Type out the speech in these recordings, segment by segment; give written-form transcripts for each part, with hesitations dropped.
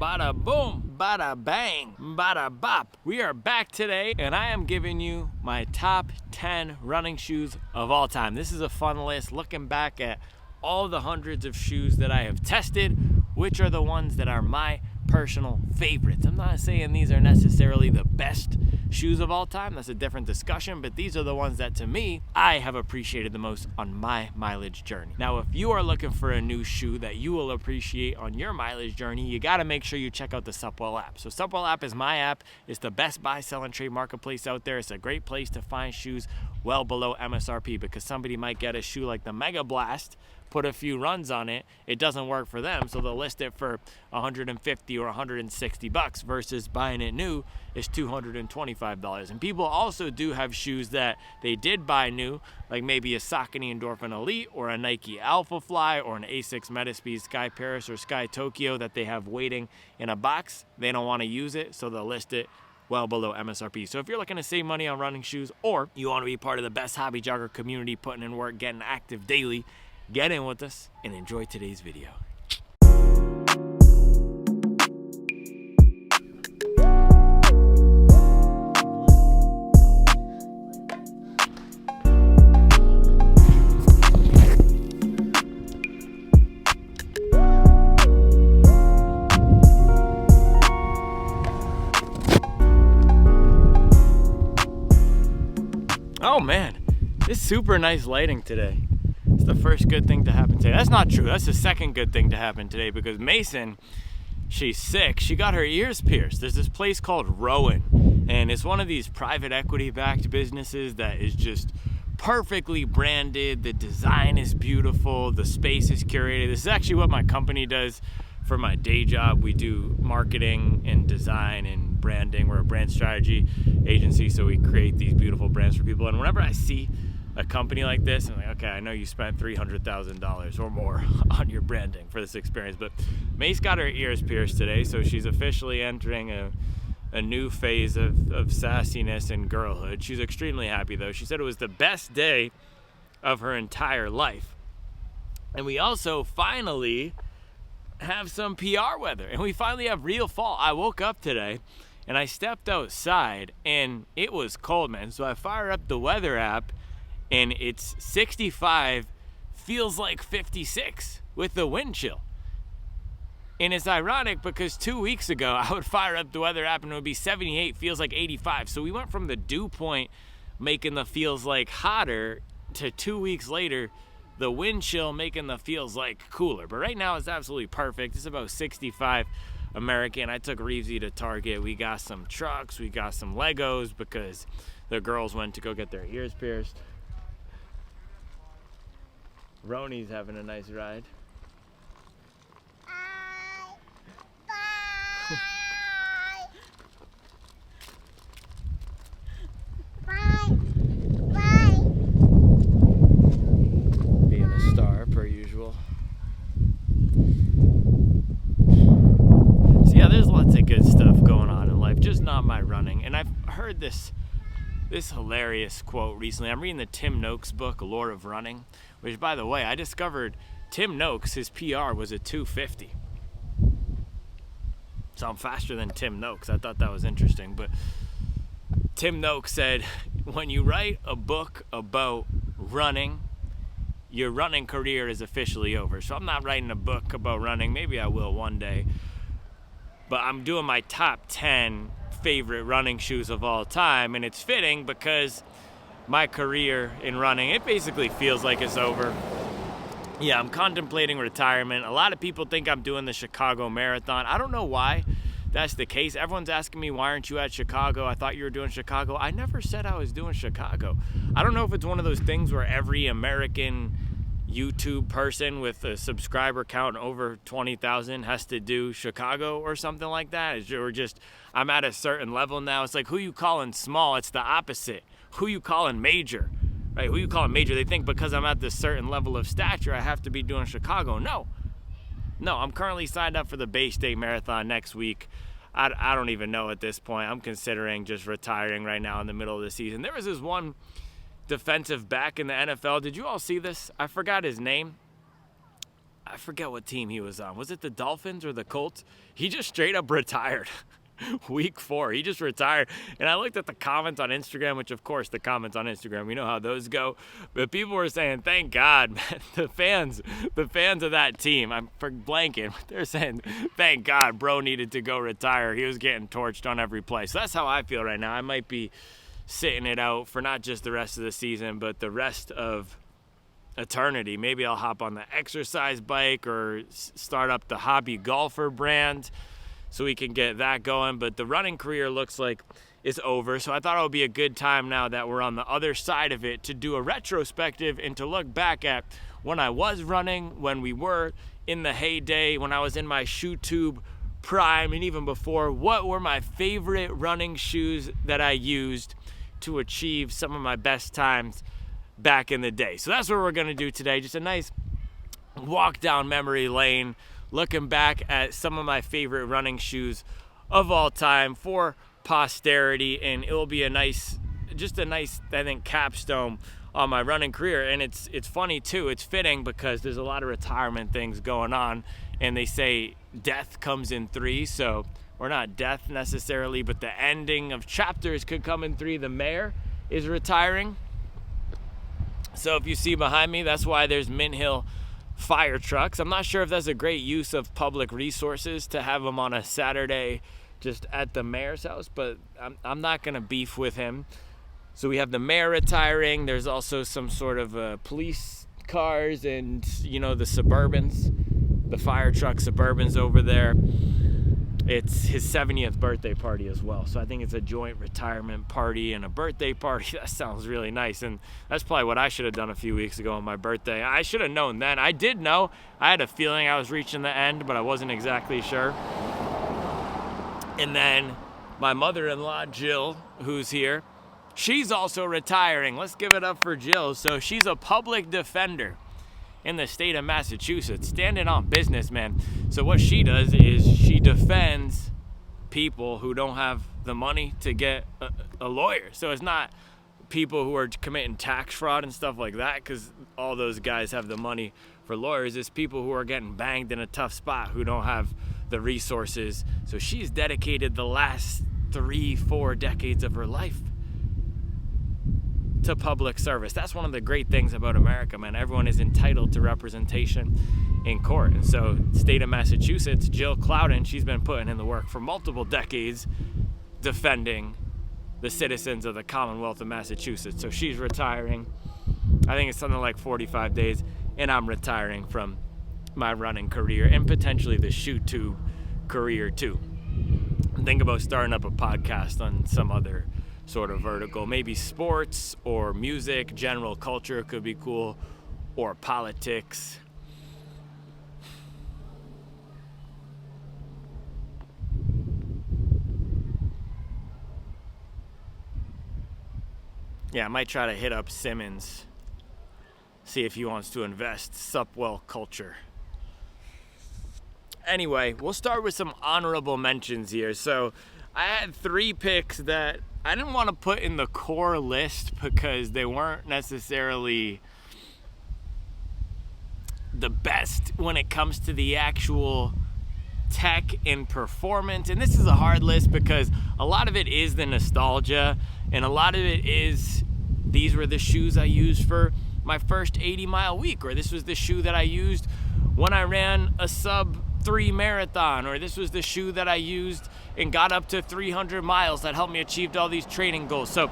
bada boom, bada bang, bada bop. We are back today and I am giving you my top 10 running shoes of all time. This is a fun list looking back at all the hundreds of shoes that I have tested, which are the ones that are my personal favorites. I'm not saying these are necessarily the best shoes of all time. That's a different discussion, but these are the ones that to me, I have appreciated the most on my mileage journey. Now, if you are looking for a new shoe that you will appreciate on your mileage journey, you gotta make sure you check out the Supwell app. So Supwell app is my app. It's the best buy, sell, and trade marketplace out there. It's a great place to find shoes well below MSRP because somebody might get a shoe like the Mega Blast, put a few runs on it, it doesn't work for them, so they'll list it for 150 or 160 bucks versus buying it new is $225. And people also do have shoes that they did buy new, like maybe a Saucony Endorphin Elite or a Nike Alphafly or an ASICS Metaspeed Sky Paris or Sky Tokyo that they have waiting in a box. They don't want to use it, so they'll list it well below MSRP. So if you're looking to save money on running shoes or you want to be part of the best hobby jogger community, putting in work, getting active daily, get in with us and enjoy today's video. Oh man, it's super nice lighting today. It's the first good thing to happen today. That's not true. That's the second good thing to happen today because Mason, she's sick. She got her ears pierced. There's this place called Rowan, and it's one of these private equity-backed businesses that is just perfectly branded. The design is beautiful. The space is curated. This is actually what my company does for my day job. We do marketing and design and branding. We're a brand strategy agency, so we create these beautiful brands for people. And whenever I see a company like this, I'm like, okay, I know you spent $300,000 or more on your branding for this experience, but Mace got her ears pierced today, so she's officially entering a new phase of sassiness and girlhood. She's extremely happy though. She said it was the best day of her entire life. And we also finally have some PR weather, and we finally have real fall. I woke up today and I stepped outside and it was cold, man. So I fired up the weather app and it's 65, feels like 56 with the wind chill. And it's ironic because 2 weeks ago, I would fire up the weather app and it would be 78, feels like 85. So we went from the dew point making the feels like hotter to 2 weeks later, the wind chill making the feels like cooler. But right now it's absolutely perfect. It's about 65 American. I took Reevesy to Target. We got some trucks, we got some Legos because the girls went to go get their ears pierced. Roni's having a nice ride. Bye. Bye. Bye. Being a star per usual. So yeah, there's lots of good stuff going on in life, just not my running. And I've heard this hilarious quote recently. I'm reading the Tim Noakes book, Lore of Running, which, by the way, I discovered Tim Noakes, his PR was a 250. So I'm faster than Tim Noakes. I thought that was interesting. But Tim Noakes said, when you write a book about running, your running career is officially over. So I'm not writing a book about running. Maybe I will one day. But I'm doing my top 10 favorite running shoes of all time, and it's fitting because my career in running, it basically feels like it's over. Yeah, I'm contemplating retirement. A lot of people think I'm doing the Chicago Marathon. I don't know why that's the case. Everyone's asking me, why aren't you at Chicago? I thought you were doing Chicago. I never said I was doing Chicago. I don't know if it's one of those things where every American YouTube person with a subscriber count over 20,000 has to do Chicago or something like that. Or just, I'm at a certain level now. It's like, who you calling small? It's the opposite. Who you calling major? Right? Who you calling major? They think because I'm at this certain level of stature, I have to be doing Chicago. No, I'm currently signed up for the Bay State Marathon next week. I don't even know at this point. I'm considering just retiring right now in the middle of the season. There was this one defensive back in the NFL. Did you all see this? I forgot his name. I forget what team he was on. Was it the Dolphins or the Colts? He just straight up retired. Week 4, he just retired. And I looked at the comments on Instagram, which of course the comments on Instagram, we know how those go. But people were saying, thank God, man, the fans of that team, I'm for blanking, they're saying, thank God, bro needed to go retire. He was getting torched on every play. So that's how I feel right now. I might be sitting it out for not just the rest of the season, but the rest of eternity. Maybe I'll hop on the exercise bike or start up the hobby golfer brand, so we can get that going. But the running career looks like it's over. So I thought it would be a good time now that we're on the other side of it to do a retrospective and to look back at when I was running, when we were in the heyday, when I was in my shoe tube prime, and even before. What were my favorite running shoes that I used to achieve some of my best times back in the day? So that's what we're going to do today. Just a nice walk down memory lane, looking back at some of my favorite running shoes of all time for posterity, and it will be a nice, I think, capstone on my running career. And it's funny too, it's fitting because there's a lot of retirement things going on, and they say death comes in 3, so, or not death necessarily, but the ending of chapters could come in 3. The mayor is retiring. So if you see behind me, that's why there's Mint Hill fire trucks. I'm not sure if that's a great use of public resources to have them on a Saturday just at the mayor's house, but I'm not going to beef with him. So we have the mayor retiring. There's also some sort of police cars and, you know, the Suburbans, the fire truck Suburbans over there. It's his 70th birthday party as well. So I think it's a joint retirement party and a birthday party. That sounds really nice. And that's probably what I should have done a few weeks ago on my birthday. I should have known then. I did know. I had a feeling I was reaching the end, but I wasn't exactly sure. And then my mother-in-law, Jill, who's here, she's also retiring. Let's give it up for Jill. So she's a public defender in the state of Massachusetts, standing on business, man. So what she does is she defends people who don't have the money to get a lawyer. So it's not people who are committing tax fraud and stuff like that, because all those guys have the money for lawyers. It's people who are getting banged in a tough spot who don't have the resources. So she's dedicated the last 3-4 decades of her life to public service. That's one of the great things about America, man. Everyone is entitled to representation in court. And so state of Massachusetts, Jill Clouden, she's been putting in the work for multiple decades defending the citizens of the Commonwealth of Massachusetts. So she's retiring. I think it's something like 45 days, and I'm retiring from my running career and potentially the shoe tube career too. Think about starting up a podcast on some other sort of vertical, maybe sports or music, general culture could be cool, or politics. Yeah, I might try to hit up Simmons, see if he wants to invest. Supwell culture. Anyway, we'll start with some honorable mentions here. So I had 3 picks that I didn't want to put in the core list because they weren't necessarily the best when it comes to the actual tech and performance. And this is a hard list because a lot of it is the nostalgia, and a lot of it is these were the shoes I used for my first 80-mile week, or this was the shoe that I used when I ran a sub-3 marathon, or this was the shoe that I used and got up to 300 miles that helped me achieve all these training goals. So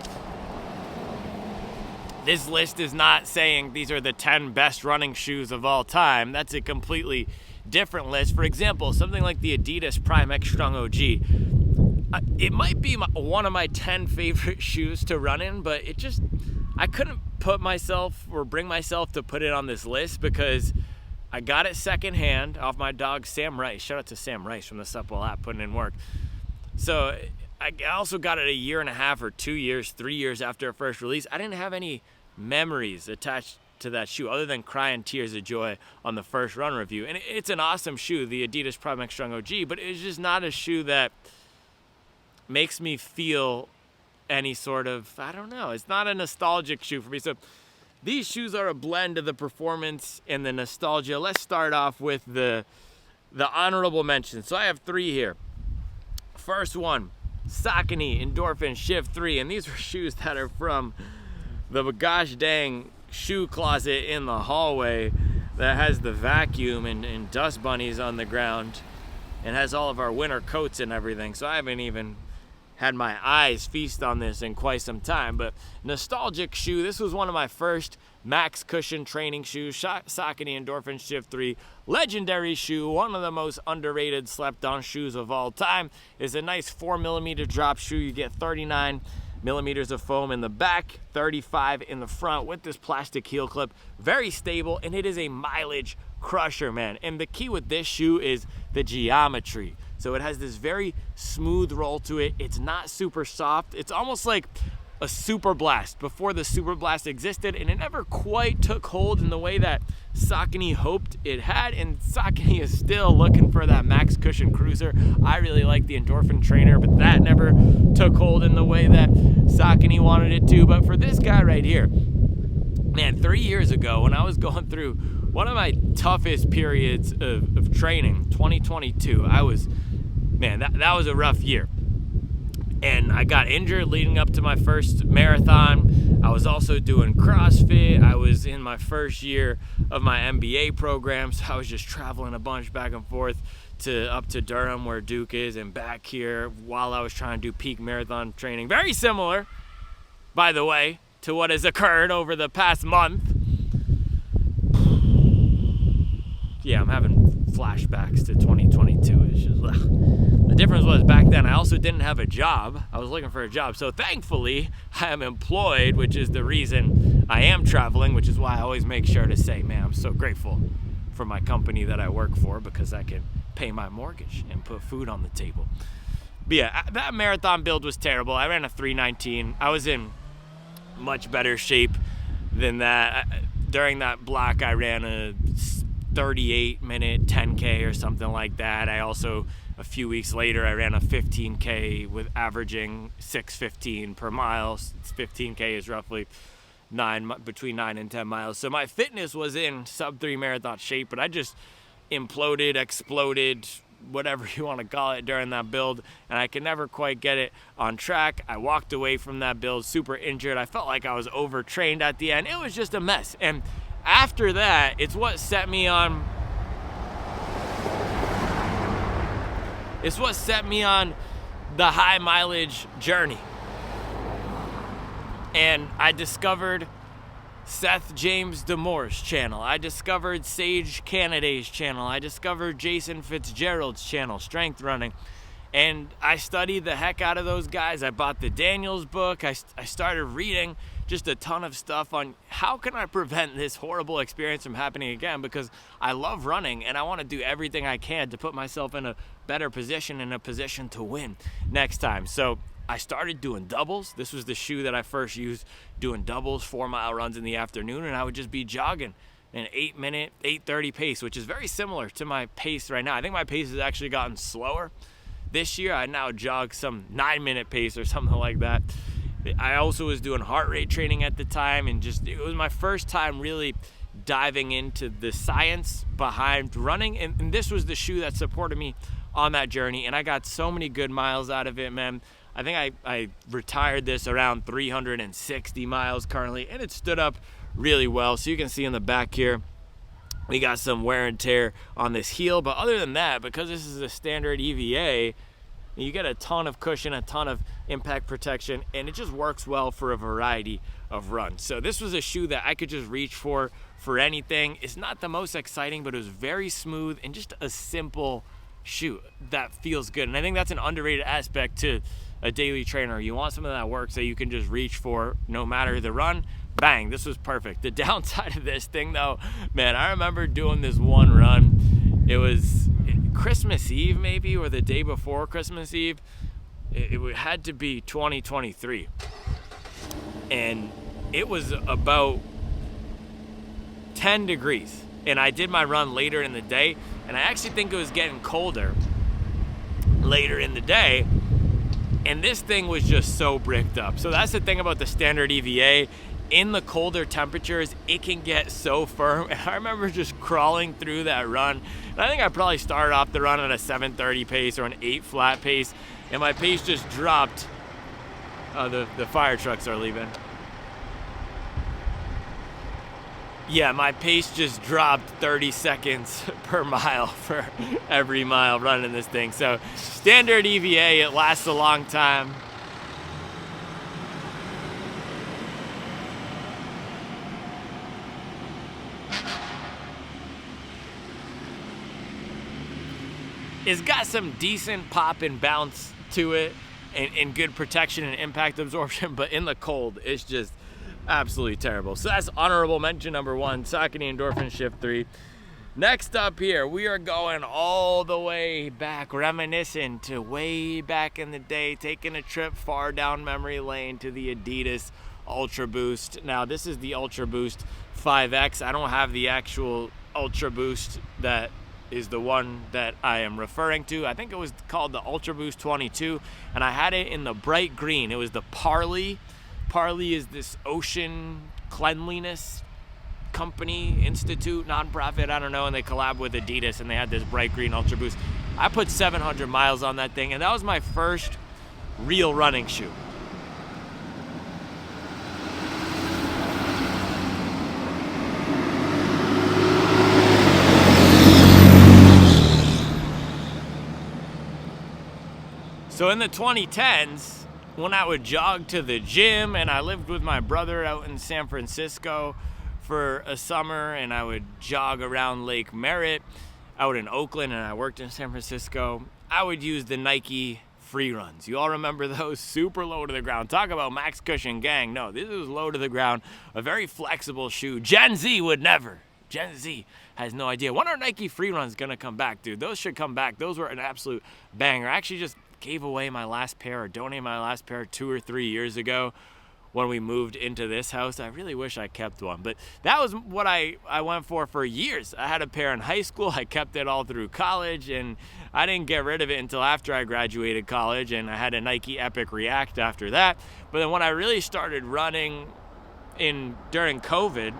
this list is not saying these are the 10 best running shoes of all time. That's a completely different list. For example, something like the Adidas Prime X Strong OG. It might be one of my 10 favorite shoes to run in, but I couldn't put myself or bring myself to put it on this list because I got it secondhand off my dog Sam Rice. Shout out to Sam Rice from the Supwell app, putting in work. So I also got it a year and a half or 2 years, 3 years after it first release. I didn't have any memories attached to that shoe other than crying tears of joy on the first run review. And it's an awesome shoe, the Adidas Prime X Strong OG, but it's just not a shoe that makes me feel any sort of, I don't know, it's not a nostalgic shoe for me. So these shoes are a blend of the performance and the nostalgia. Let's start off with the honorable mentions. So I have 3 here. First one, Saucony Endorphin Shift 3, and these are shoes that are from the gosh dang shoe closet in the hallway that has the vacuum and dust bunnies on the ground and has all of our winter coats and everything. So I haven't even had my eyes feast on this in quite some time, but nostalgic shoe. This was one of my first max cushion training shoes, Saucony Endorphin Shift 3. Legendary shoe, one of the most underrated slept on shoes of all time. It's a nice 4mm drop shoe. You get 39 millimeters of foam in the back, 35 in the front with this plastic heel clip. Very stable, and it is a mileage crusher, man. And the key with this shoe is the geometry. So it has this very smooth roll to it. It's not super soft. It's almost like a Superblast before the Superblast existed, and it never quite took hold in the way that Saucony hoped it had, and Saucony is still looking for that max cushion cruiser. I really like the Endorphin trainer, but that never took hold in the way that Saucony wanted it to. But for this guy right here, man, 3 years ago when I was going through one of my toughest periods of training, 2022, that was a rough year. And I got injured leading up to my first marathon. I was also doing CrossFit. I was in my first year of my MBA program, so I was just traveling a bunch back and forth up to Durham where Duke is and back here while I was trying to do peak marathon training. Very similar, by the way, to what has occurred over the past month. Yeah, I'm having flashbacks to 2022. It's just, the difference was back then I also didn't have a job. I was looking for a job. So thankfully, I am employed, which is the reason I am traveling, which is why I always make sure to say, man, I'm so grateful for my company that I work for because I can pay my mortgage and put food on the table. But yeah, that marathon build was terrible. I ran a 3:19. I was in much better shape than that. During that block, I ran a 38-minute 10K or something like that. I also, a few weeks later, I ran a 15K with averaging 6:15 per mile. 15K is roughly between 9 and 10 miles. So my fitness was in sub-3 marathon shape, but I just imploded, exploded, whatever you want to call it, during that build, and I could never quite get it on track. I walked away from that build super injured. I felt like I was overtrained at the end. It was just a mess. And after that, it's what set me on the high mileage journey. And I discovered Seth James Damore's channel. I discovered Sage Canaday's channel. I discovered Jason Fitzgerald's channel, Strength Running. And I studied the heck out of those guys. I bought the Daniels book. I started reading just a ton of stuff on how can I prevent this horrible experience from happening again, because I love running and I want to do everything I can to put myself in a better position, in a position to win next time. So I started doing doubles. This was the shoe that I first used doing doubles, 4-mile runs in the afternoon, and I would just be jogging an 8-minute, 8:30 pace, which is very similar to my pace right now. I think my pace has actually gotten slower this year. I now jog some 9-minute pace or something like that. I also was doing heart rate training at the time, and just it was my first time really diving into the science behind running, and this was the shoe that supported me on that journey, and I got so many good miles out of it, man. I think I retired this around 360 miles currently, and it stood up really well. So you can see in the back here, we got some wear and tear on this heel, but other than that, because this is a standard EVA, you get a ton of cushion, a ton of impact protection, and it just works well for a variety of runs. So this was a shoe that I could just reach for anything. It's not the most exciting, but it was very smooth and just a simple shoe that feels good. And I think that's an underrated aspect to a daily trainer. You want something that works that you can just reach for no matter the run. Bang, this was perfect. The downside of this thing though, man, I remember doing this one run. It was Christmas Eve maybe, or the day before Christmas Eve. It had to be 2023. And it was about 10 degrees. And I did my run later in the day. And I actually think it was getting colder later in the day. And this thing was just so bricked up. So that's the thing about the standard EVA. in the colder temperatures, it can get so firm. And I remember just crawling through that run. And I think I probably started off the run at a 7:30 pace or an 8 flat pace. And my pace just dropped. The fire trucks are leaving. Yeah, my pace just dropped 30 seconds per mile for every mile running this thing. So standard EVA, it lasts a long time. It's got some decent pop and bounce to it and good protection and impact absorption, but in the cold, it's just absolutely terrible. So that's honorable mention number 1, Saucony Endorphin Shift 3. Next up here, we are going all the way back, reminiscing to way back in the day, taking a trip far down memory lane to the Adidas Ultra Boost. Now, this is the Ultra Boost 5X. I don't have the actual Ultra Boost that is the one that I am referring to. I think it was called the Ultra Boost 22, and I had it in the bright green. It was the Parley. Parley is this ocean cleanliness company, institute, nonprofit, I don't know, and they collab with Adidas, and they had this bright green Ultra Boost. I put 700 miles on that thing, and that was my first real running shoe. So in the 2010s, when I would jog to the gym, and I lived with my brother out in San Francisco for a summer, and I would jog around Lake Merritt out in Oakland, and I worked in San Francisco, I would use the Nike free runs. You all remember those? Super low to the ground. Talk about max cushion gang. No, this was low to the ground, a very flexible shoe. Gen Z would never. Gen Z has no idea. When are Nike free runs gonna come back, dude? Those should come back. Those were an absolute banger. I actually just gave away my last pair, or donated my last pair 2 or 3 years ago when we moved into this house. I really wish I kept one, but that was what I went for years. I had a pair in high school. I kept it all through college, and I didn't get rid of it until after I graduated college, and I had a Nike Epic React after that. But then when I really started running during COVID,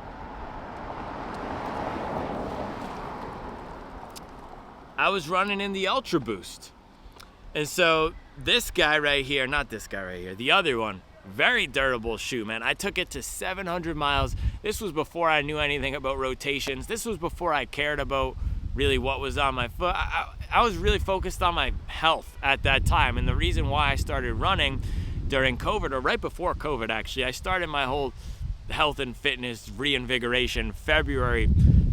I was running in the Ultra Boost. And so this guy right here, not this guy right here, the other one, very durable shoe, man. I took it to 700 miles. This was before I knew anything about rotations. This was before I cared about really what was on my foot. I was really focused on my health at that time. And the reason why I started running during COVID, or right before COVID actually, I started my whole health and fitness reinvigoration February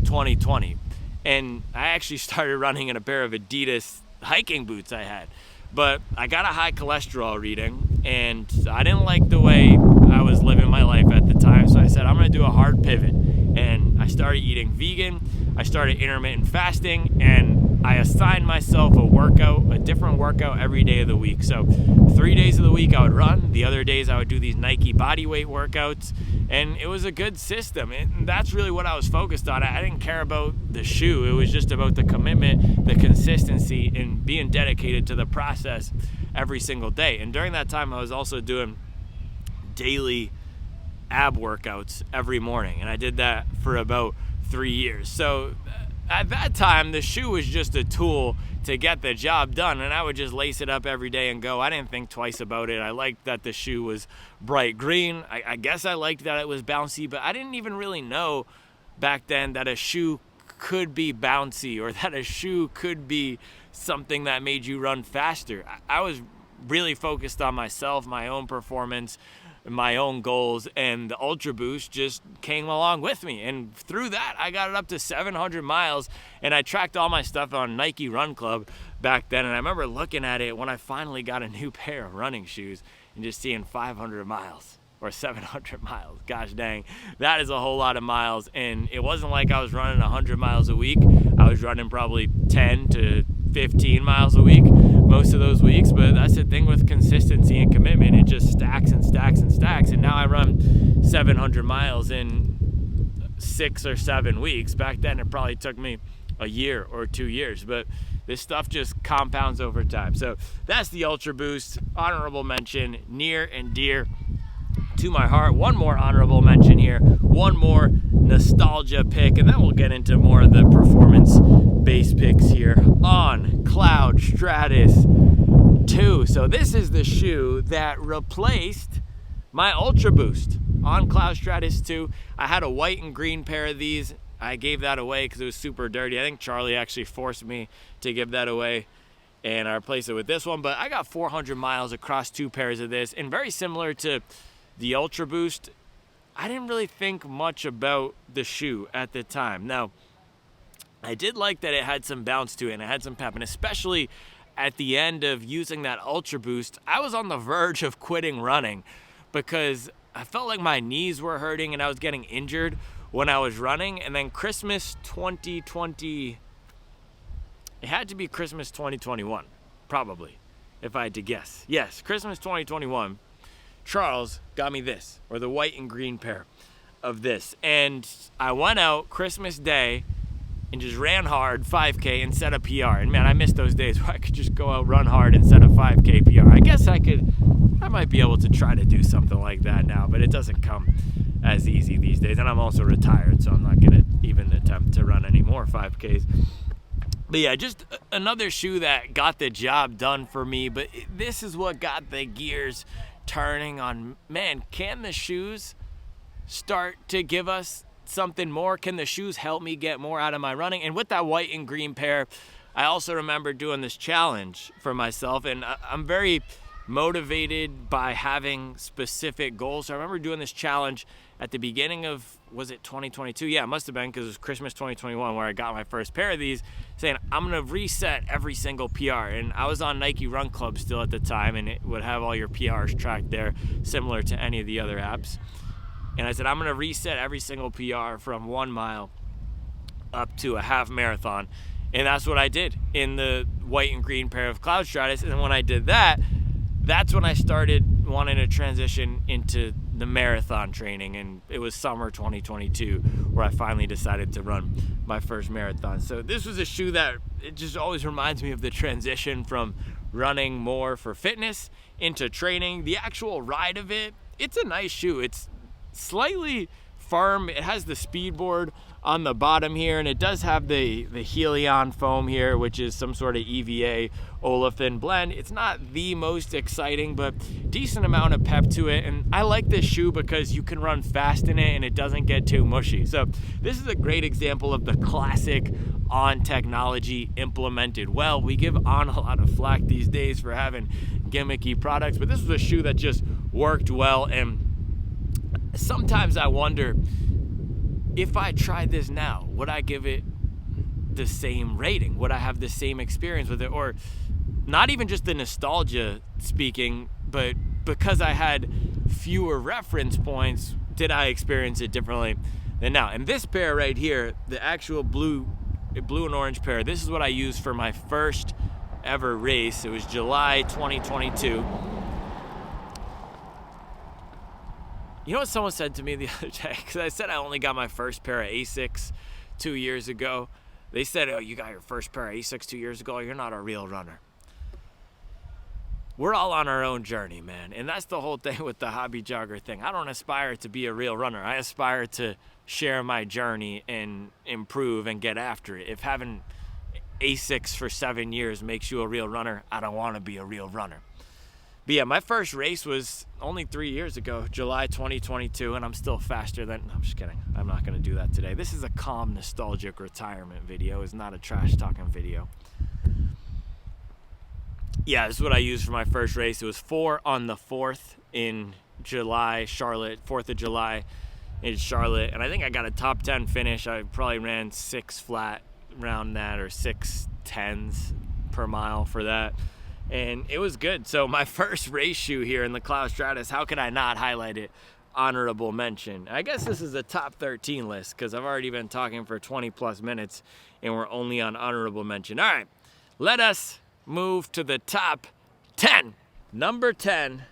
2020. And I actually started running in a pair of Adidas hiking boots I had. But I got a high cholesterol reading, and I didn't like the way I was living my life at the time, so I said I'm gonna do a hard pivot. And I started eating vegan, I started intermittent fasting, and I assigned myself a different workout every day of the week. So 3 days of the week I would run, the other days I would do these Nike bodyweight workouts, and it was a good system. And that's really what I was focused on. I didn't care about the shoe, it was just about the commitment, the consistency, and being dedicated to the process every single day. And during that time I was also doing daily ab workouts every morning, and I did that for about 3 years. So at that time the shoe was just a tool to get the job done, and I would just lace it up every day and go. I didn't think twice about it. I liked that the shoe was bright green. I guess I liked that it was bouncy, but I didn't even really know back then that a shoe could be bouncy, or that a shoe could be something that made you run faster. I was really focused on myself, my own performance, my own goals, and the Ultra Boost just came along with me. And through that, I got it up to 700 miles, and I tracked all my stuff on Nike Run Club back then. And I remember looking at it when I finally got a new pair of running shoes and just seeing 500 miles or 700 miles. Gosh dang, that is a whole lot of miles. And it wasn't like I was running 100 miles a week. I was running probably 10 to 15 miles a week most of those weeks. But that's the thing with consistency and commitment, it just stacks and stacks and stacks. And now I run 700 miles in 6 or 7 weeks. Back then it probably took me a year or 2 years, but this stuff just compounds over time. So that's the Ultra Boost, honorable mention, near and dear to my heart. One more honorable mention here, one more nostalgia pick, and then we'll get into more of the performance base picks here on Cloud Stratus 2. So this is the shoe that replaced my Ultra Boost on Cloud Stratus 2. I had a white and green pair of these. I gave that away because it was super dirty. I think Charlie actually forced me to give that away, and I replaced it with this one. But I got 400 miles across 2 pairs of this, and very similar to the Ultra Boost, I didn't really think much about the shoe at the time. Now, I did like that it had some bounce to it and it had some pep, and especially at the end of using that Ultra Boost, I was on the verge of quitting running because I felt like my knees were hurting and I was getting injured when I was running. And then Christmas 2020, it had to be Christmas 2021, probably, if I had to guess. Yes, Christmas 2021, Charles got me this, or the white and green pair of this. And I went out Christmas Day and just ran hard 5K and set a PR. And man, I miss those days where I could just go out, run hard, and set a 5K PR. I guess I might be able to try to do something like that now, but it doesn't come as easy these days. And I'm also retired, so I'm not gonna even attempt to run any more 5Ks. But yeah, just another shoe that got the job done for me. But this is what got the gears turning on, man, can the shoes start to give us something more? Can the shoes help me get more out of my running? And with that white and green pair, I also remember doing this challenge for myself, and I'm very motivated by having specific goals. So I remember doing this challenge at the beginning of, was it 2022? Yeah, it must have been, because it was Christmas 2021 where I got my first pair of these, saying I'm gonna reset every single PR. And I was on Nike Run Club still at the time, and it would have all your PRs tracked there, similar to any of the other apps. And I said, I'm gonna reset every single PR from 1 mile up to a half marathon. And that's what I did in the white and green pair of Cloud Stratus. And when I did that, that's when I started wanting to transition into the marathon training. And it was summer 2022 where I finally decided to run my first marathon. So this was a shoe that it just always reminds me of the transition from running more for fitness into training. The actual ride of it, it's a nice shoe. It's slightly firm. It has the speed board on the bottom here, and it does have the Helion foam here, which is some sort of EVA olefin blend. It's not the most exciting, but decent amount of pep to it. And I like this shoe because you can run fast in it and it doesn't get too mushy. So this is a great example of the classic On technology implemented well. We give On a lot of flack these days for having gimmicky products, but this was a shoe that just worked well. And sometimes I wonder, if I tried this now, would I give it the same rating? Would I have the same experience with it? Or not even just the nostalgia speaking, but because I had fewer reference points, did I experience it differently than now? And this pair right here, the actual blue and orange pair, this is what I used for my first ever race. It was July 2022. You know what someone said to me the other day? Because I said I only got my first pair of ASICS 2 years ago. They said, oh, you got your first pair of ASICS 2 years ago? You're not a real runner. We're all on our own journey, man. And that's the whole thing with the hobby jogger thing. I don't aspire to be a real runner. I aspire to share my journey and improve and get after it. If having ASICS for 7 years makes you a real runner, I don't want to be a real runner. But yeah, my first race was only 3 years ago, July 2022, and I'm still faster than, I'm just kidding. I'm not going to do that today. This is a calm, nostalgic retirement video. It's not a trash talking video. Yeah, this is what I used for my first race. It was 4 on the 4th in July, Charlotte, 4th of July in Charlotte. And I think I got a top 10 finish. I probably ran 6 flat around that, or 6:10s per mile for that. And it was good. So my first race shoe here in the Cloud Stratus, how could I not highlight it? Honorable mention. I guess this is a top 13 list because I've already been talking for 20 plus minutes and we're only on honorable mention. All right, let us move to the top 10. Number 10.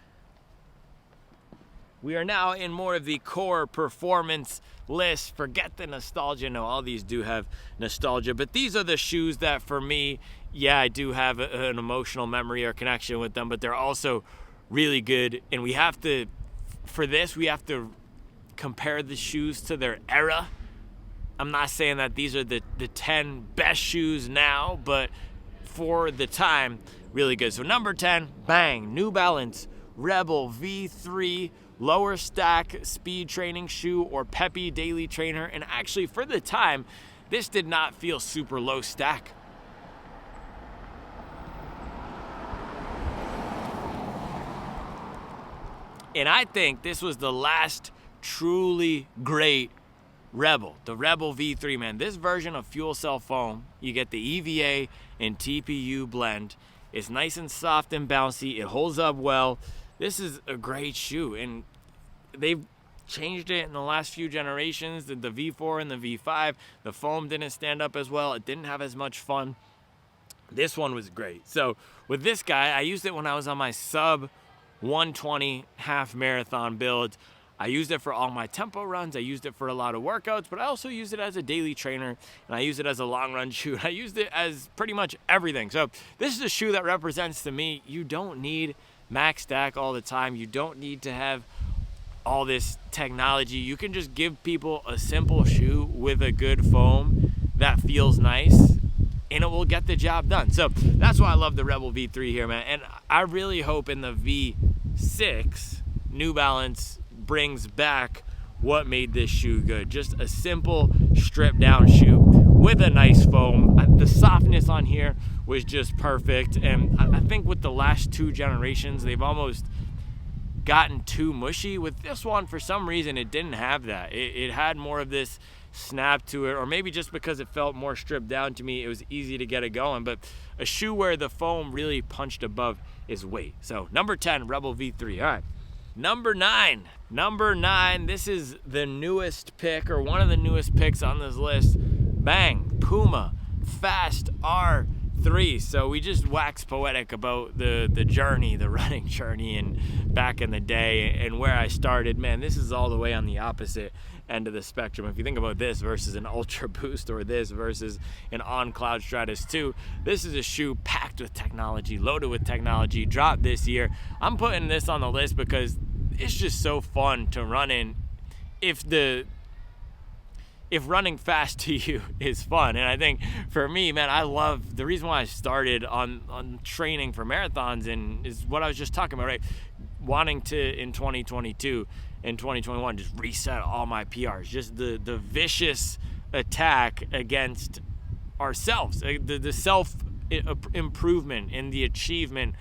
We are now in more of the core performance list. Forget the nostalgia. No, all these do have nostalgia, but these are the shoes that for me, yeah, I do have an emotional memory or connection with them, but they're also really good. And we have to for this, we have to compare the shoes to their era. I'm not saying that these are the 10 best shoes now, but for the time, really good. So number 10, bang, New Balance Rebel V3 lower stack speed training shoe, or peppy daily trainer. And actually, for the time, this did not feel super low stack. And I think this was the last truly great Rebel, the Rebel V3, man. This version of fuel cell foam, you get the EVA and TPU blend. It's nice and soft and bouncy. It holds up well. This is a great shoe, and they've changed it in the last few generations. The V4 and the V5, the foam didn't stand up as well. It didn't have as much fun. This one was great. So with this guy, I used it when I was on my sub 120 half marathon build. I used it for all my tempo runs. I used it for a lot of workouts, but I also used it as a daily trainer, and I used it as a long run shoe. I used it as pretty much everything. So this is a shoe that represents to me, you don't need max stack all the time. You don't need to have all this technology. You can just give people a simple shoe with a good foam that feels nice, and it will get the job done. So that's why I love the Rebel V3 here, man. And I really hope in the V6, New Balance brings back what made this shoe good. Just a simple stripped down shoe with a nice foam. The softness on here was just perfect. And I think with the last two generations, they've almost gotten too mushy. With this one, for some reason, it didn't have that. It had more of this snap to it, or maybe just because it felt more stripped down to me, it was easy to get it going. But a shoe where the foam really punched above its weight. So number 10, Rebel V3. All right. Number 9, this is the newest pick, or one of the newest picks on this list. Bang, Puma Fast-R 3. So we just waxed poetic about the journey, the running journey, and back in the day and where I started. Man, this is all the way on the opposite end of the spectrum. If you think about this versus an Ultra Boost, or this versus an On Cloud Stratus 2, this is a shoe packed with technology, loaded with technology, dropped this year. I'm putting this on the list because it's just so fun to run in if running fast to you is fun. And I think for me, man, I love the reason why I started on training for marathons, and is what I was just talking about, right? Wanting to, in 2022 and 2021, just reset all my PRs, just the vicious attack against ourselves, the self improvement and the achievement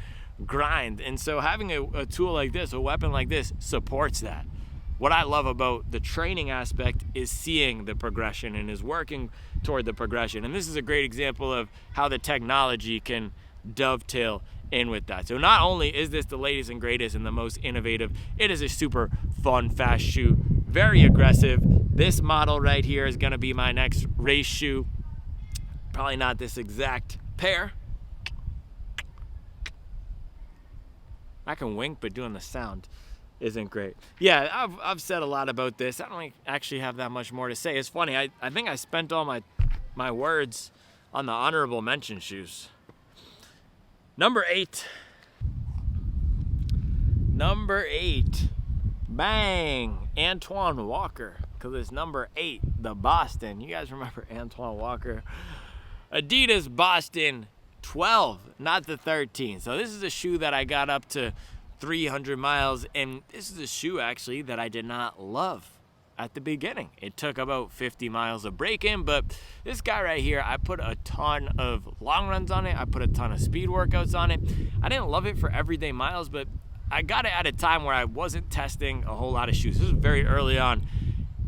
grind. And so having a tool like this, a weapon like this, supports that. What I love about the training aspect is seeing the progression and is working toward the progression. And this is a great example of how the technology can dovetail in with that. So not only is this the latest and greatest and the most innovative, it is a super fun, fast shoe, very aggressive. This model right here is gonna be my next race shoe. Probably not this exact pair. I can wink, but doing the sound isn't great. Yeah, I've said a lot about this. I don't actually have that much more to say. It's funny, I think I spent all my words on the honorable mention shoes. Number 8, bang, Antoine Walker, because it's number 8, the Boston. You guys remember Antoine Walker? Adidas Boston 12, not the 13. So this is a shoe that I got up to 300 miles, and this is a shoe actually that I did not love at the beginning. It took about 50 miles of break-in, but this guy right here, I put a ton of long runs on it. I put a ton of speed workouts on it. I didn't love it for everyday miles, but I got it at a time where I wasn't testing a whole lot of shoes. This was very early on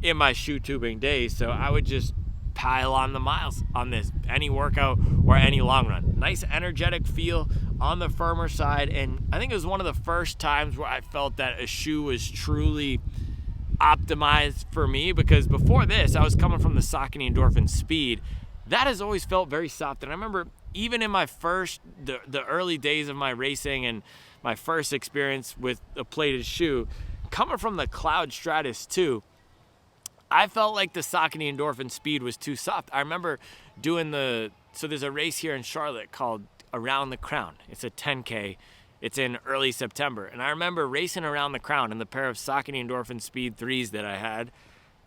in my shoe tubing days, so I would just pile on the miles on this, any workout or any long run. Nice energetic feel on the firmer side, and I think it was one of the first times where I felt that a shoe was truly optimized for me, because before this I was coming from the Saucony Endorphin Speed. That has always felt very soft, and I remember even in my the early days of my racing and my first experience with a plated shoe, coming from the Cloud Stratus 2, I felt like the Saucony Endorphin Speed was too soft. I remember doing so there's a race here in Charlotte called Around the Crown. It's a 10K, It's in early September. And I remember racing around the crown in the pair of Saucony Endorphin Speed 3s that I had.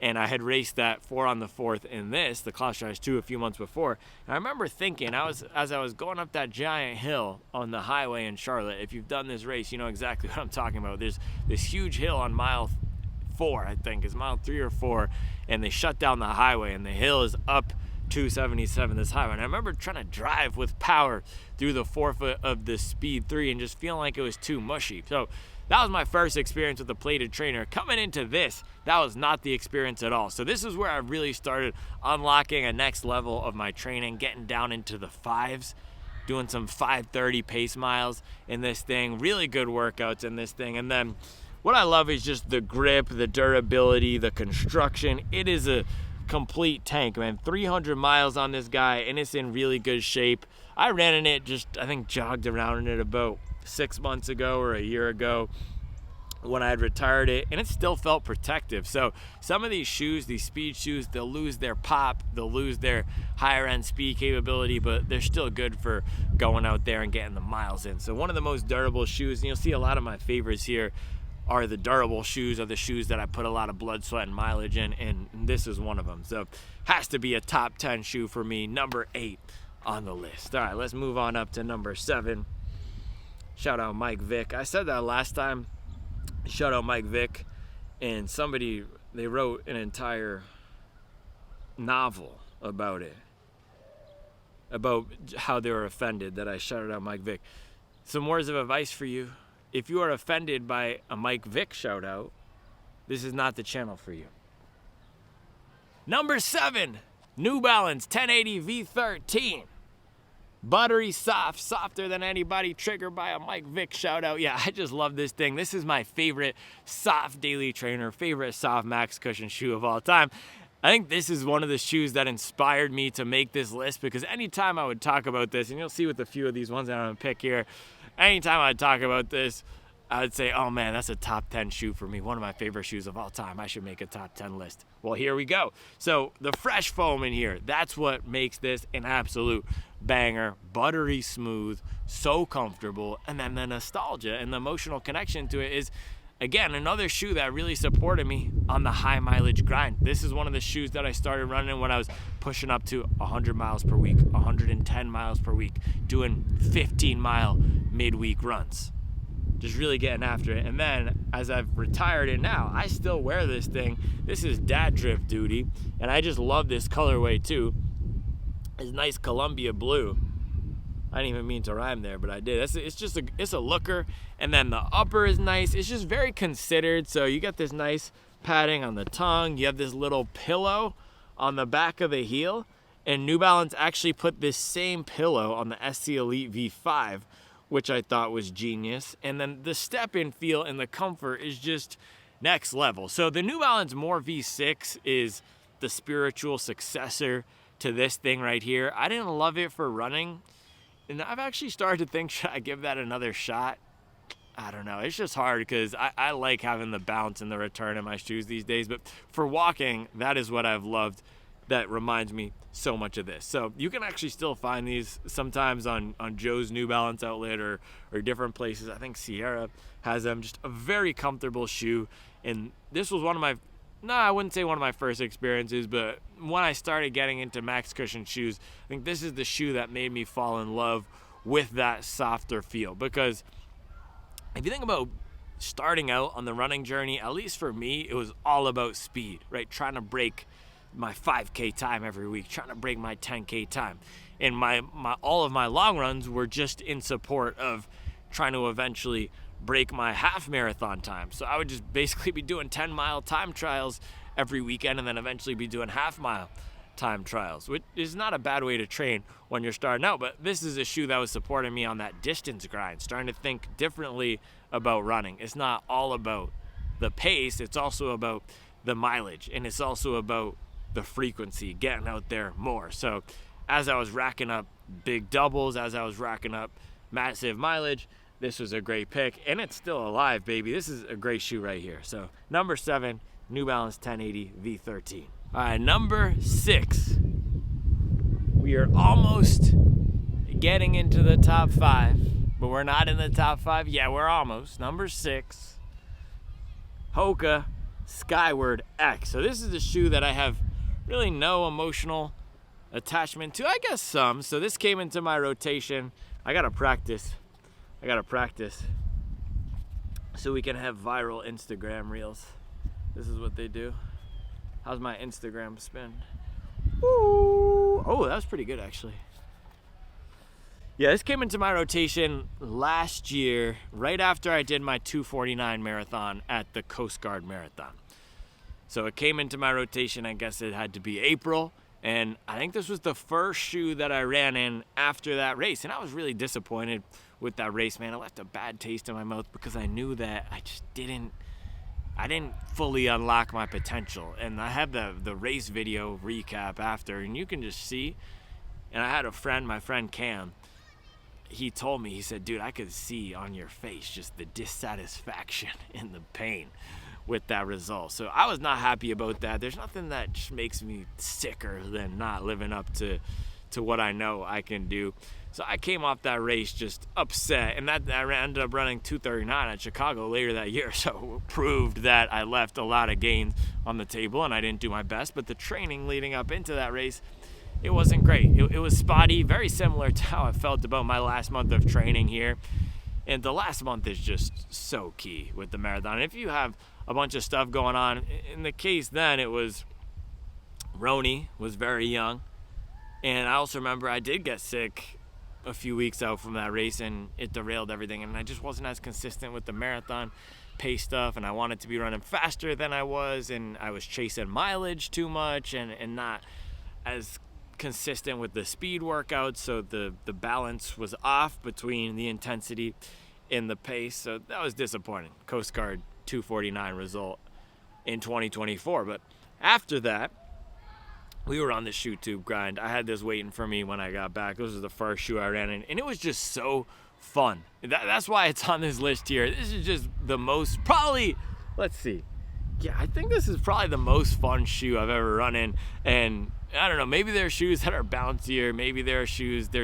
And I had raced that 4 on the 4th in this, the Cloud Stratus 2, a few months before. And I remember thinking, as I was going up that giant hill on the highway in Charlotte, if you've done this race, you know exactly what I'm talking about. There's this huge hill on mile 4, I think, is mile 3 or 4, and they shut down the highway, and the hill is up 277, this highway. And I remember trying to drive with power through the forefoot of the Speed 3 and just feeling like it was too mushy. So that was my first experience with a plated trainer. Coming into this, that was not the experience at all. So this is where I really started unlocking a next level of my training, getting down into the 5s, doing some 5:30 pace miles in this thing, really good workouts in this thing. And then what I love is just the grip, the durability, the construction. It is a complete tank, man. 300 miles on this guy, and it's in really good shape. I ran in it, I think jogged around in it about 6 months ago or a year ago when I had retired it, and it still felt protective. So some of these shoes, these speed shoes, they'll lose their pop, they'll lose their higher end speed capability, but they're still good for going out there and getting the miles in. So one of the most durable shoes, and you'll see a lot of my favorites here are the durable shoes, are the shoes that I put a lot of blood, sweat, and mileage in, and this is one of them. So has to be a top 10 shoe for me, number 8 on the list. All right, let's move on up to number 7. Shout out Mike Vick. I said that last time. Shout out Mike Vick. And they wrote an entire novel about it. About how they were offended that I shouted out Mike Vick. Some words of advice for you. If you are offended by a Mike Vick shout out, this is not the channel for you. Number 7, New Balance 1080 V13. Buttery soft, softer than anybody, triggered by a Mike Vick shout out. Yeah, I just love this thing. This is my favorite soft daily trainer, favorite soft max cushion shoe of all time. I think this is one of the shoes that inspired me to make this list, because anytime I would talk about this, and you'll see with a few of these ones that I'm gonna pick here, anytime I'd talk about this, I would say, oh man, that's a top 10 shoe for me. One of my favorite shoes of all time. I should make a top 10 list. Well, here we go. So the fresh foam in here, that's what makes this an absolute banger. Buttery smooth, so comfortable. And then the nostalgia and the emotional connection to it is, again, another shoe that really supported me on the high mileage grind. This is one of the shoes that I started running when I was pushing up to 100 miles per week, 110 miles per week, doing 15-mile midweek runs. Just really getting after it. And then as I've retired it now, I still wear this thing. This is dad drift duty, and I just love this colorway too. It's nice Columbia blue. I didn't even mean to rhyme there, but I did. It's a looker, and then the upper is nice. It's just very considered. So you got this nice padding on the tongue. You have this little pillow on the back of the heel, and New Balance actually put this same pillow on the SC Elite V5, which I thought was genius. And then the step-in feel and the comfort is just next level. So the New Balance More V6 is the spiritual successor to this thing right here. I didn't love it for running, and I've actually started to think, should I give that another shot? I don't know. It's just hard because I like having the bounce and the return in my shoes these days. But for walking, that is what I've loved. That reminds me so much of this. So you can actually still find these sometimes on Joe's New Balance outlet or different places. I think Sierra has them. Just a very comfortable shoe. And this was one of my, I wouldn't say one of my first experiences, but when I started getting into max cushion shoes, I think this is the shoe that made me fall in love with that softer feel. Because if you think about starting out on the running journey, at least for me, it was all about speed, right? Trying to break my 5K time every week, trying to break my 10K time. And my all of my long runs were just in support of trying to eventually break my half marathon time. So I would just basically be doing 10-mile time trials every weekend and then eventually be doing half-mile time trials, which is not a bad way to train when you're starting out. But this is a shoe that was supporting me on that distance grind, starting to think differently about running. It's not all about the pace, it's also about the mileage, and it's also about the frequency, getting out there more. So as I was racking up big doubles, as I was racking up massive mileage, this was a great pick, and it's still alive, baby. This is a great shoe right here. So number 7, New Balance 1080 V13. All right, number 6. We are almost getting into the top 5. but we're not in the top 5. Yeah, we're almost. Number 6, Hoka Skyward X. So this is a shoe that I have really no emotional attachment to. I guess some. So this came into my rotation. I gotta practice so we can have viral Instagram reels. This is what they do. How's my Instagram spin? Ooh. Oh, that was pretty good actually. Yeah, this came into my rotation last year, right after I did my 2:49 marathon at the Coast Guard Marathon. So it came into my rotation, I guess it had to be April, and I think this was the first shoe that I ran in after that race, and I was really disappointed with that race, man. It left a bad taste in my mouth because I knew that I didn't fully unlock my potential. And I have the race video recap after, and you can just see, and I had a friend, my friend Cam, he told me, he said, dude, I could see on your face just the dissatisfaction and the pain with that result. So I was not happy about that. There's nothing that just makes me sicker than not living up to what I know I can do. So I came off that race just upset, and that I ended up running 2:39 at Chicago later that year. So it proved that I left a lot of gains on the table and I didn't do my best. But the training leading up into that race, it wasn't great. It was spotty, very similar to how I felt about my last month of training here. And the last month is just so key with the marathon. And if you have a bunch of stuff going on, in the case then, it was Roni was very young. And I also remember I did get sick a few weeks out from that race, and it derailed everything. And I just wasn't as consistent with the marathon pace stuff, and I wanted to be running faster than I was, and I was chasing mileage too much and not as consistent with the speed workouts, so the balance was off between the intensity and the pace. So that was disappointing. Coast Guard 2:49 result in 2024. But after that, we were on the shoe tube grind. I had this waiting for me when I got back. This was the first shoe I ran in, and it was just so fun. That's why it's on this list here. This is just the most, probably, let's see. Yeah, I think this is probably the most fun shoe I've ever run in. And I don't know, maybe there are shoes that are bouncier, maybe there's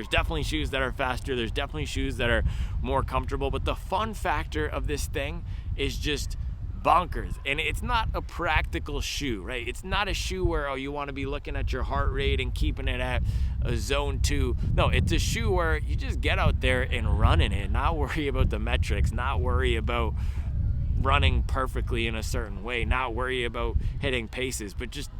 definitely shoes that are faster, there's definitely shoes that are more comfortable, but the fun factor of this thing is just bonkers. And it's not a practical shoe, right? It's not a shoe where, you want to be looking at your heart rate and keeping it at a zone 2. No, it's a shoe where you just get out there and run in it, not worry about the metrics, not worry about running perfectly in a certain way, not worry about hitting paces, but just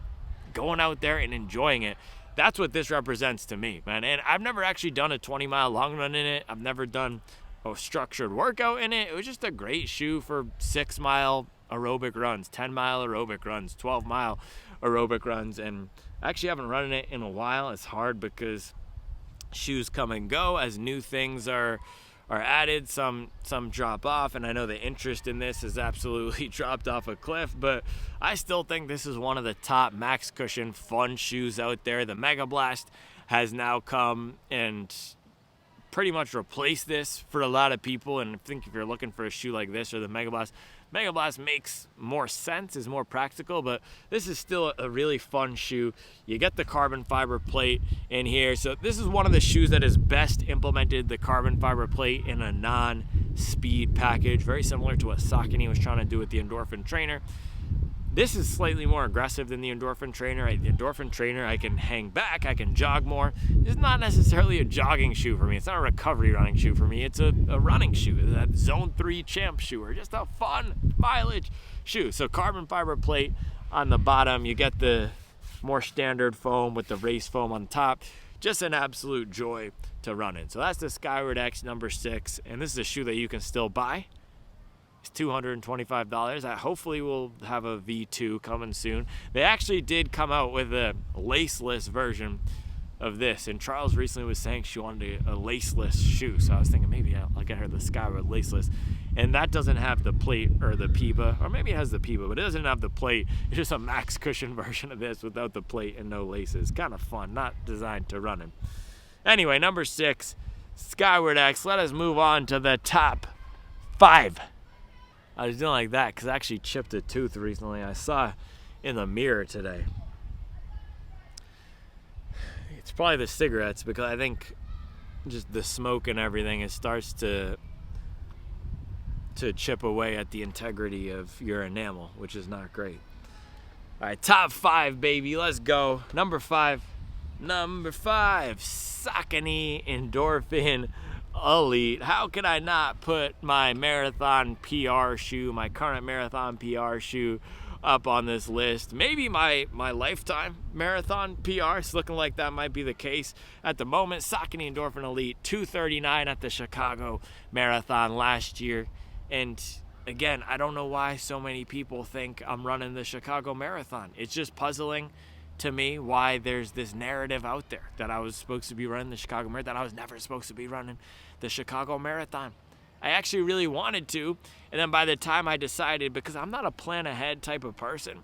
going out there and enjoying it. That's what this represents to me, man. And I've never actually done a 20-mile long run in it. I've never done a structured workout in it. It was just a great shoe for 6-mile aerobic runs, 10-mile aerobic runs, 12-mile aerobic runs. And I actually haven't run in it in a while. It's hard because shoes come and go as new things are added, some drop off, and I know the interest in this has absolutely dropped off a cliff, but I still think this is one of the top max cushion fun shoes out there. The Megablast has now come and pretty much replaced this for a lot of people, and I think if you're looking for a shoe like this or the Megablast makes more sense, is more practical, but this is still a really fun shoe. You get the carbon fiber plate in here. So this is one of the shoes that has best implemented the carbon fiber plate in a non-speed package, very similar to what Saucony was trying to do with the Endorphin trainer. This is slightly more aggressive than the Endorphin trainer. The Endorphin trainer, I can hang back, I can jog more. This is not necessarily a jogging shoe for me. It's not a recovery running shoe for me. It's a running shoe, that Zone 3 champ shoe, or just a fun mileage shoe. So carbon fiber plate on the bottom. You get the more standard foam with the race foam on top. Just an absolute joy to run in. So that's the Skyward X number 6, and this is a shoe that you can still buy. It's $225. I hopefully will have a V2 coming soon. They actually did come out with a laceless version of this, and Charles recently was saying she wanted a laceless shoe, so I was thinking maybe I'll get her the Skyward laceless. And that doesn't have the plate or the PIBA, or maybe it has the PIBA, but it doesn't have the plate. It's just a max cushion version of this without the plate and no laces. Kind of fun, not designed to run in. Anyway, number 6, Skyward X. Let us move on to the top 5. I was doing like that because I actually chipped a tooth recently. I saw in the mirror today. It's probably the cigarettes, because I think just the smoke and everything, it starts to chip away at the integrity of your enamel, which is not great. All right, top 5, baby. Let's go. Number 5, Saucony Endorphin Elite. How could I not put my marathon PR shoe, my current marathon PR shoe, up on this list? Maybe my lifetime marathon PR. It's looking like that might be the case at the moment. Saucony Endorphin Elite, 2:39 at the Chicago Marathon last year. And again, I don't know why so many people think I'm running the Chicago Marathon. It's just puzzling to me why there's this narrative out there that I was supposed to be running the Chicago Marathon. I was never supposed to be running the Chicago Marathon. I actually really wanted to, and then by the time I decided, because I'm not a plan ahead type of person,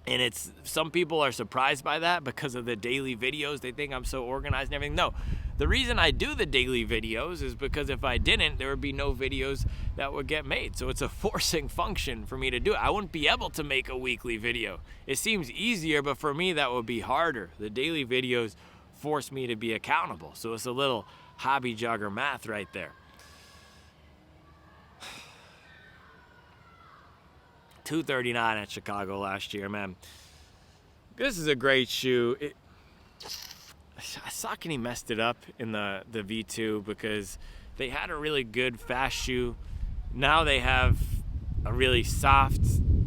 and it's, some people are surprised by that because of the daily videos. They think I'm so organized and everything. No, the reason I do the daily videos is because if I didn't, there would be no videos that would get made. So it's a forcing function for me to do it. I wouldn't be able to make a weekly video. It seems easier, but for me that would be harder. The daily videos force me to be accountable. So it's a little hobby jogger math right there. 2:39 at Chicago last year, man. This is a great shoe. Saucony messed it up in the V2 because they had a really good fast shoe. Now they have a really soft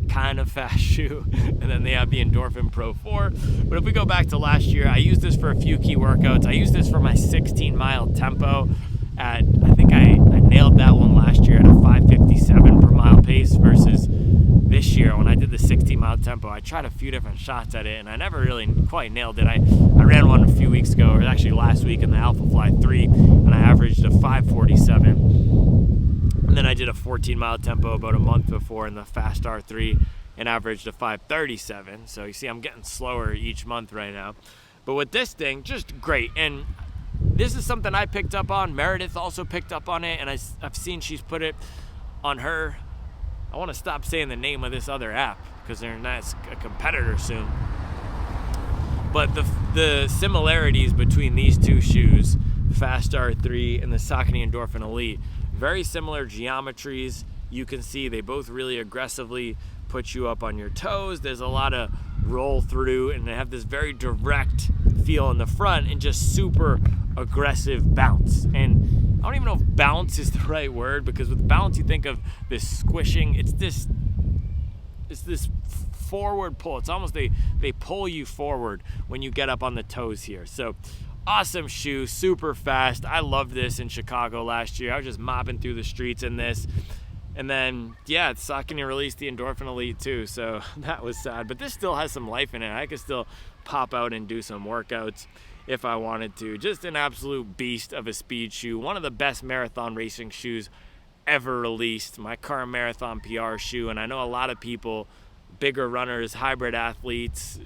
kind of fast shoe, and then they have the Endorphin Pro 4. But if we go back to last year, I used this for a few key workouts. I used this for my 16-mile tempo at, I think I nailed that one last year at a 5:57 per mile pace versus this year when I did the 60-mile tempo. I tried a few different shots at it and I never really quite nailed it. I ran one a few weeks ago, or actually last week, in the Alphafly 3, and I averaged a 5:47. And then I did a 14-mile tempo about a month before in the Fast-R 3 and averaged a 5:37. So you see I'm getting slower each month right now. But with this thing, just great. And this is something I picked up on. Meredith also picked up on it, and I've seen she's put it on her. I want to stop saying the name of this other app because they're not a competitor soon. But the similarities between these two shoes, Fast-R 3 and the Saucony Endorphin Elite, very similar geometries. You can see they both really aggressively put you up on your toes. There's a lot of roll through, and they have this very direct feel in the front and just super aggressive bounce. And I don't even know if bounce is the right word, because with bounce you think of this squishing. It's this forward pull. It's almost they pull you forward when you get up on the toes here. So awesome shoe, super fast. I loved this in Chicago last year. I was just mopping through the streets in this. And then, yeah, Saucony released the Endorphin Elite too, so that was sad. But this still has some life in it. I could still pop out and do some workouts if I wanted to. Just an absolute beast of a speed shoe. One of the best marathon racing shoes ever released. My current marathon PR shoe. And I know a lot of people, bigger runners, hybrid athletes,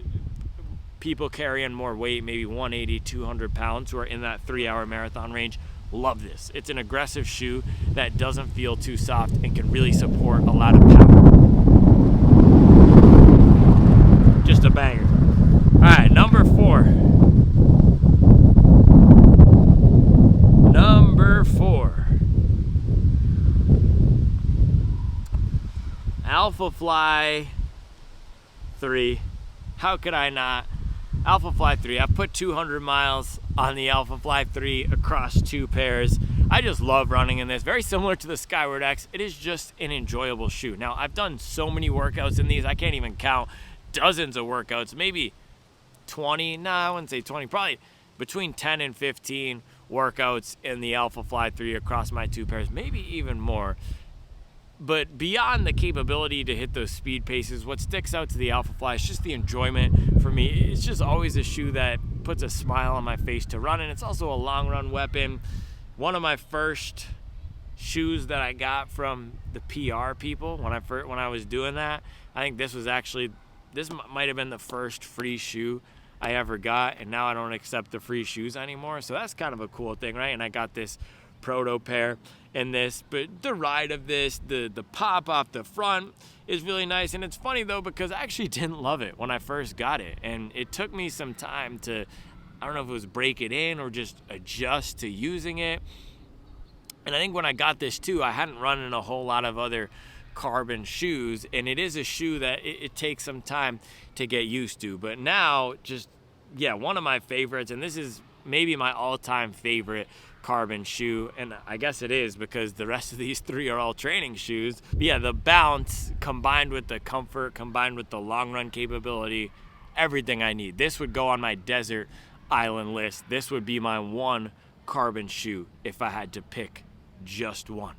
people carrying more weight, maybe 180, 200 pounds, who are in that 3-hour marathon range, love this. It's an aggressive shoe that doesn't feel too soft and can really support a lot of power. Just a banger. All right, number 4. Number 4. Alphafly 3. How could I not? Alphafly 3. I've put 200 miles on the Alphafly 3 across 2 pairs. I just love running in this. Very similar to the Skyward X. It is just an enjoyable shoe. Now, I've done so many workouts in these. I can't even count. Dozens of workouts. Maybe 20. No, I wouldn't say 20. Probably between 10 and 15 workouts in the Alphafly 3 across my 2 pairs. Maybe even more. But beyond the capability to hit those speed paces, what sticks out to the Alphafly is just the enjoyment for me. It's just always a shoe that puts a smile on my face to run, and it's also a long run weapon. One of my first shoes that I got from the PR people when I was doing that, I think this might have been the first free shoe I ever got, and now I don't accept the free shoes anymore. So that's kind of a cool thing, right? And I got this proto pair in this, but the ride of this, the pop off the front is really nice. And it's funny though, because I actually didn't love it when I first got it, and it took me some time to I don't know if it was break it in or just adjust to using it. And I think when I got this too, I hadn't run in a whole lot of other carbon shoes, and it is a shoe that it takes some time to get used to. But now, just, yeah, one of my favorites, and this is maybe my all-time favorite carbon shoe, and I guess it is because the rest of these three are all training shoes. But yeah, the bounce combined with the comfort, combined with the long run capability, everything I need. This would go on my desert island list. This would be my one carbon shoe if I had to pick just one.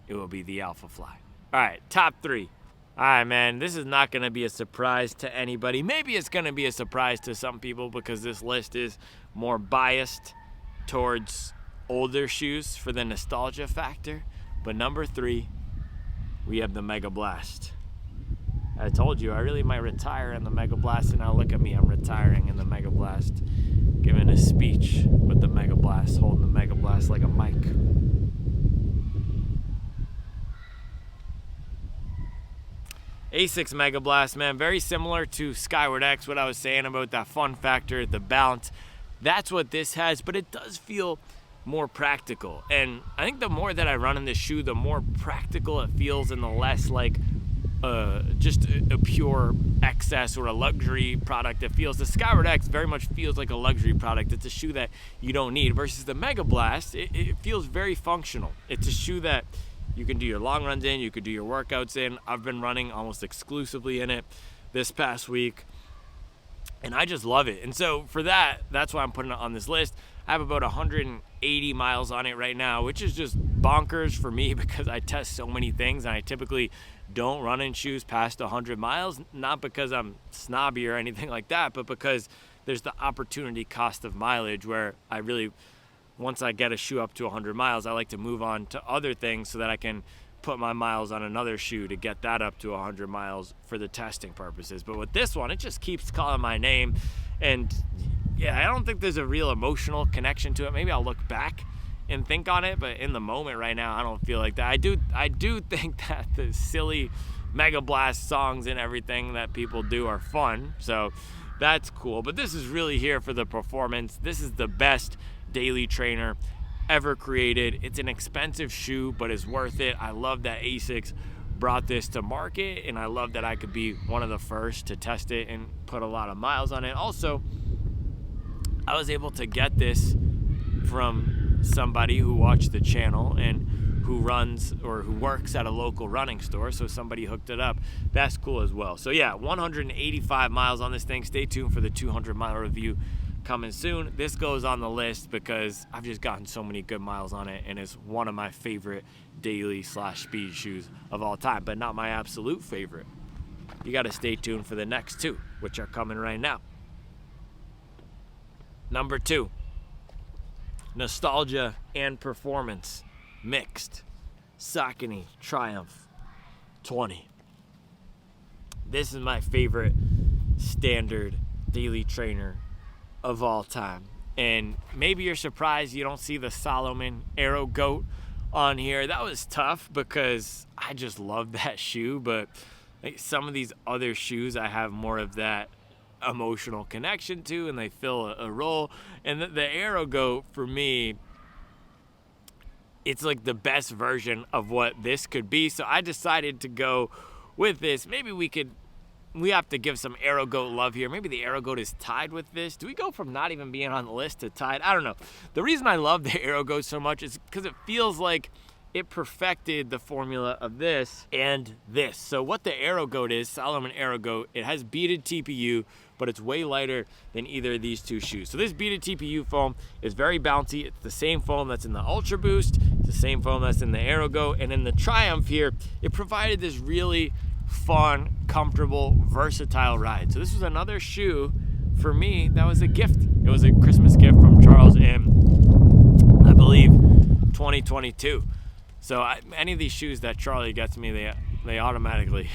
It would be the Alphafly. All right, top three. All right, man, this is not going to be a surprise to anybody. Maybe it's going to be a surprise to some people because this list is more biased towards older shoes for the nostalgia factor. But number three, we have the Megablast. I told you I really might retire in the Megablast, and now look at me, I'm retiring in the Megablast, giving a speech with the Megablast, holding the Megablast like a mic. ASICS Megablast, man, very similar to Skyward X, what I was saying about that fun factor, the bounce. That's what this has, but it does feel more practical. And I think the more that I run in this shoe, the more practical it feels and the less like just a pure excess or a luxury product it feels. The Skyward X very much feels like a luxury product. It's a shoe that you don't need, versus the Megablast, it feels very functional. It's a shoe that you can do your long runs in, you could do your workouts in. I've been running almost exclusively in it this past week, and I just love it. And so for that's why I'm putting it on this list. I have about 180 miles on it right now, which is just bonkers for me because I test so many things, and I typically don't run in shoes past 100 miles, not because I'm snobby or anything like that, but because there's the opportunity cost of mileage where I really, once I get a shoe up to 100 miles, I like to move on to other things so that I can put my miles on another shoe to get that up to 100 miles for the testing purposes. But with this one, it just keeps calling my name. And yeah, I don't think there's a real emotional connection to it. Maybe I'll look back and think on it, but in the moment right now, I don't feel like that. I do think that the silly Megablast songs and everything that people do are fun, so that's cool. But this is really here for the performance. This is the best daily trainer ever created. It's an expensive shoe, but it's worth it. I love that ASICS brought this to market, and I love that I could be one of the first to test it and put a lot of miles on it. Also, I was able to get this from somebody who watched the channel and who runs or who works at a local running store, so somebody hooked it up. That's cool as well. So yeah, 185 miles on this thing. Stay tuned for the 200-mile review coming soon. This goes on the list because I've just gotten so many good miles on it, and it's one of my favorite daily / speed shoes of all time, but not my absolute favorite. You got to stay tuned for the next two, which are coming right now. Number two, nostalgia and performance mixed. Saucony Triumph 20. This is my favorite standard daily trainer of all time. And maybe you're surprised you don't see the Salomon Aero Goat on here. That was tough because I just love that shoe, but some of these other shoes I have more of that emotional connection to, and they fill a role. And the Aero Goat, for me, it's like the best version of what this could be. So I decided to go with this. Maybe we have to give some Aero Goat love here. Maybe the Aero Goat is tied with this. Do we go from not even being on the list to tied? I don't know. The reason I love the Aero Goat so much is because it feels like it perfected the formula of this and this. So what the Aero Goat is, Salomon Aero Goat, it has beaded TPU, but it's way lighter than either of these two shoes. So this beaded TPU foam is very bouncy. It's the same foam that's in the Ultra Boost. It's the same foam that's in the Aero Goat. And in the Triumph here, it provided this really fun, comfortable, versatile ride. So this was another shoe for me that was a gift. It was a Christmas gift from Charles in, I believe, 2022. So any of these shoes that Charlie gets me, they automatically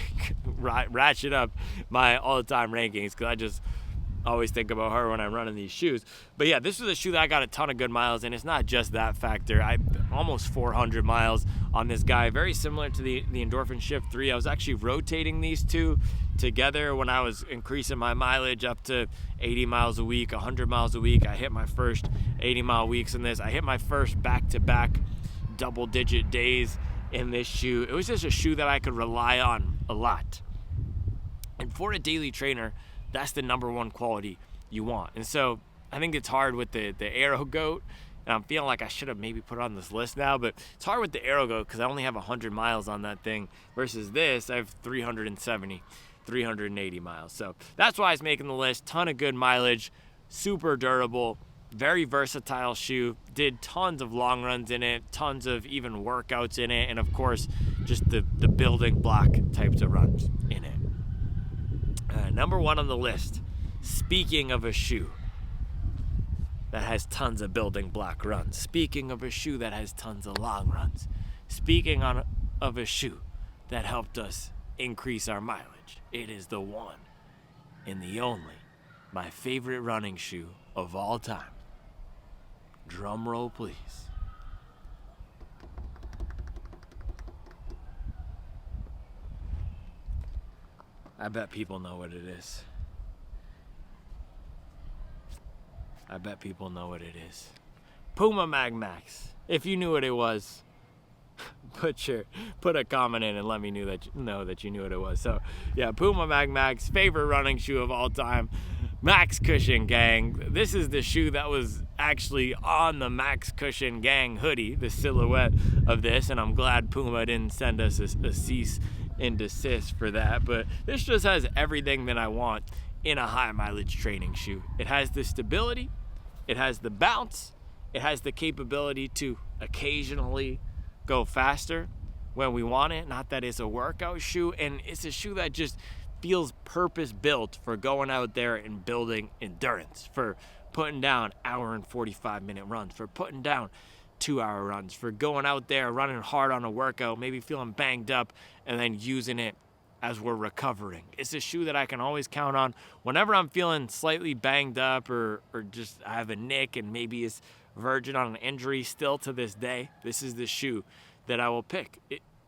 ratchet up my all-time rankings because always think about her when I'm running these shoes. But yeah, this was a shoe that I got a ton of good miles, and it's not just that factor. I almost 400 miles on this guy, very similar to the Endorphin Shift 3. I was actually rotating these two together when I was increasing my mileage up to 80 miles a week, 100 miles a week. I hit my first 80-mile weeks in this. I hit my first back-to-back double-digit days in this shoe. It was just a shoe that I could rely on a lot. And for a daily trainer, that's the number one quality you want. And so I think it's hard with the Aero Goat, and I'm feeling like I should have maybe put it on this list now, but it's hard with the Aero Goat because I only have 100 miles on that thing versus this, I have 370, 380 miles. So that's why it's making the list. Ton of good mileage, super durable, very versatile shoe, did tons of long runs in it, tons of even workouts in it, and of course, just the building block types of runs in it. Number one on the list, speaking of a shoe that has tons of building block runs, speaking of a shoe that has tons of long runs, speaking of a shoe that helped us increase our mileage, it is the one and the only, my favorite running shoe of all time. Drum roll, please. I bet people know what it is. I bet people know what it is. Puma Mag Max. If you knew what it was, put a comment in and let me know that you knew what it was. So yeah, Puma Mag Max, favorite running shoe of all time. Max Cushion Gang. This is the shoe that was actually on the Max Cushion Gang hoodie, the silhouette of this, and I'm glad Puma didn't send us a cease and desist for that. But this just has everything that I want in a high mileage training shoe. It has the stability, it has the bounce, it has the capability to occasionally go faster when we want it. Not that it's a workout shoe, and it's a shoe that just feels purpose built for going out there and building endurance, for putting down hour and 45-minute runs, for putting down 2-hour runs, for going out there running hard on a workout, maybe feeling banged up, and then using it as we're recovering. It's a shoe that I can always count on whenever I'm feeling slightly banged up or just I have a nick and maybe it's verging on an injury still to this day. This is the shoe that I will pick.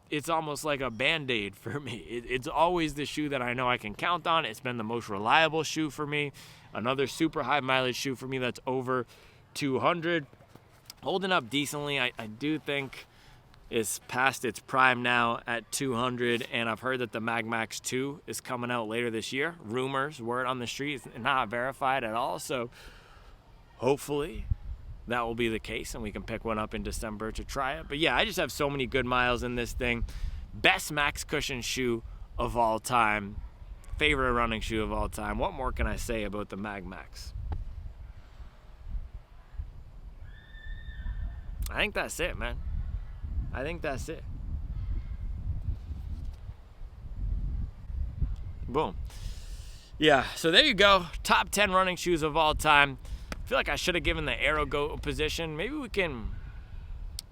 It's almost like a Band-Aid for me. It's always the shoe that I know I can count on. It's been the most reliable shoe for me. Another super high mileage shoe for me that's over 200. Holding up decently. I do think it's past its prime now at 200, and I've heard that the Mag Max 2 is coming out later this year. Rumors, word on the street, it's not verified at all, so hopefully that will be the case and we can pick one up in December to try it. But yeah, I just have so many good miles in this thing. Best Max Cushion shoe of all time. Favorite running shoe of all time. What more can I say about the Mag Max? I think that's it, man. I think that's it. Boom. Yeah, so there you go. Top 10 running shoes of all time. I feel like I should have given the Aero Goat a position. Maybe we can...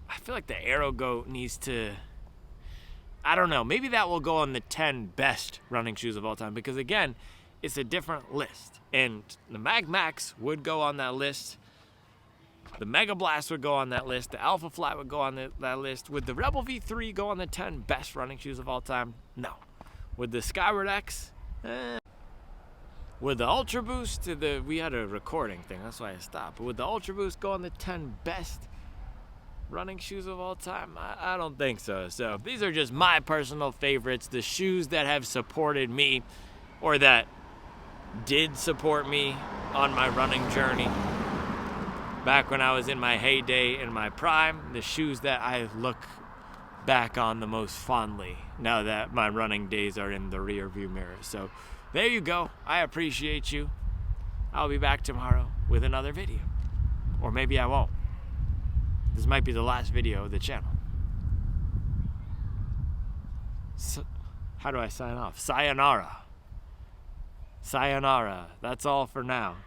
I feel like the Aero Goat needs to... I don't know. Maybe that will go on the 10 best running shoes of all time. Because again, it's a different list. And the Mag Max would go on that list. The Mega Blast would go on that list. The Alphafly would go on that list. Would the Rebel V3 go on the 10 best running shoes of all time? No. Would the Skyward X? Would the Ultra Boost? We had a recording thing, that's why I stopped. But would the Ultra Boost go on the 10 best running shoes of all time? I don't think so. So these are just my personal favorites. The shoes that have supported me, or that did support me on my running journey. Back when I was in my heyday, in my prime, the shoes that I look back on the most fondly now that my running days are in the rear view mirror. So there you go. I appreciate you. I'll be back tomorrow with another video. Or maybe I won't. This might be the last video of the channel. So, how do I sign off? Sayonara. Sayonara. That's all for now.